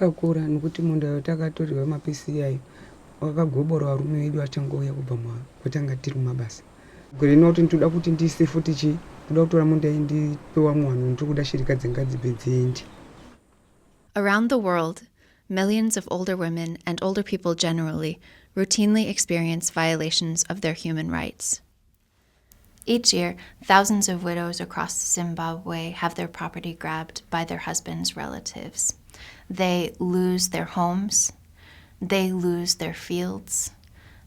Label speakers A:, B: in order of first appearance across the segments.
A: wakakura nokuti munhu takatorerwa mapisi ayo wakagobora varume vedu vachangouya kubva kwatanga tiri mabasa. Gore noti ndoda kuti ndiise futi ndoda kutora munda ndipewa mwana ndiri kuda shirikadzi ngadzibe dziendi.
B: Around the world, millions of older women and older people generally routinely experience violations of their human rights. Each year, thousands of widows across Zimbabwe have their property grabbed by their husbands' relatives. They lose their homes, they lose their fields,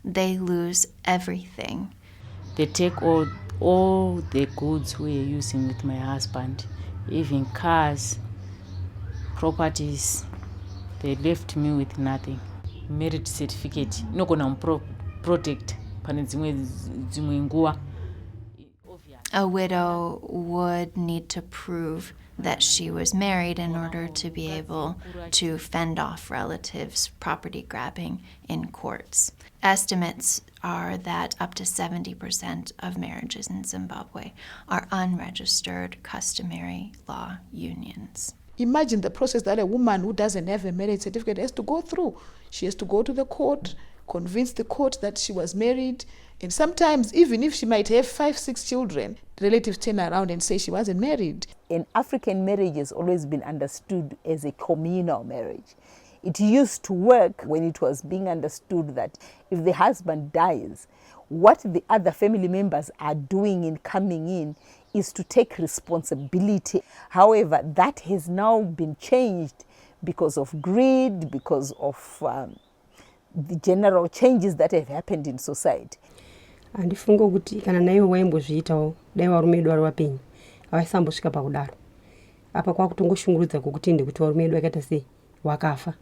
B: they lose everything.
C: They take all the goods we are using with my husband, even cars, properties. They left me with nothing. Marriage certificate inogona protect pane dzimwe nguva.
B: A widow would need to prove that she was married in order to be able to fend off relatives' property grabbing in courts. Estimates are that up to 70% of marriages in Zimbabwe are unregistered customary law unions.
D: Imagine the process that a woman who doesn't have a marriage certificate has to go through. She has to go to the court, convince the court that she was married, and sometimes even if she might have 5-6 children, relatives turn around and say she wasn't married.
E: An African marriage has always been understood as a communal marriage. It used to work when it was being understood that if the husband dies, what the other family members are doing in coming in is to take responsibility. However, that has now been changed because of greed, because of the general changes that have happened in society.
F: Andifunga kuti kana naiwe waimbozviitawo dai varume vedu vari vapenyu avaisambosvika pakudaro. Apa kwakutongoshungurudza kwokutinde kuti varume vedu vakaita sei wakafa.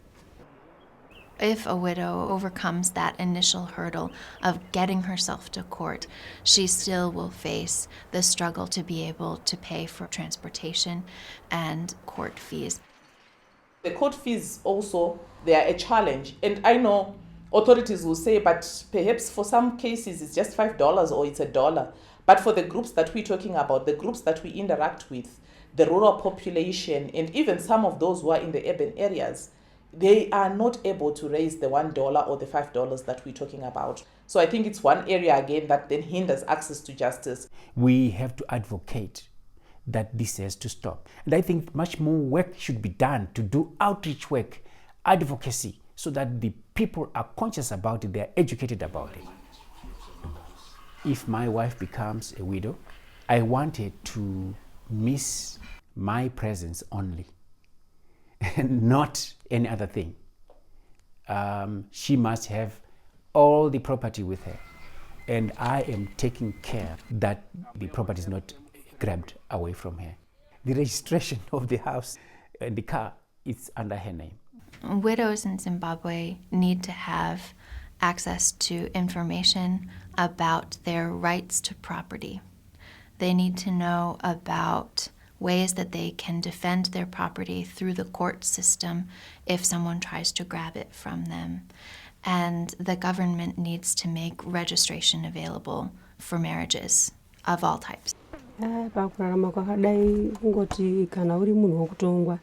B: If a widow overcomes that initial hurdle of getting herself to court, she still will face the struggle to be able to pay for transportation and court fees.
G: The court fees also, they are a challenge. And I know authorities will say, but perhaps for some cases it's just $5 or it's $1. But for the groups that we're talking about, the groups that we interact with, the rural population, and even some of those who are in the urban areas, they are not able to raise the $1 or the $5 that we're talking about. So I think it's one area again that then hinders access to justice.
H: We have to advocate that this has to stop. And I think much more work should be done to do outreach work, advocacy, so that the people are conscious about it, they are educated about it. If my wife becomes a widow, I want her to miss my presence only and not any other thing. She must have all the property with her, and I am taking care that the property is not grabbed away from her. The registration of the house and the car is under her name.
B: Widows in Zimbabwe need to have access to information about their rights to property. They need to know about ways that they can defend their property through the court system if someone tries to grab it from them. And the government needs to make registration available for marriages of all types.
F: Pakurarama kwakadai kungoti kana uri munhu wokutongwa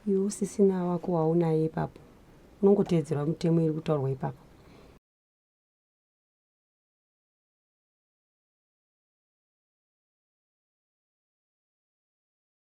F: iwe usisina wako waunaye ipapo unongoteedzera mutemo iri kutaurwa ipapo.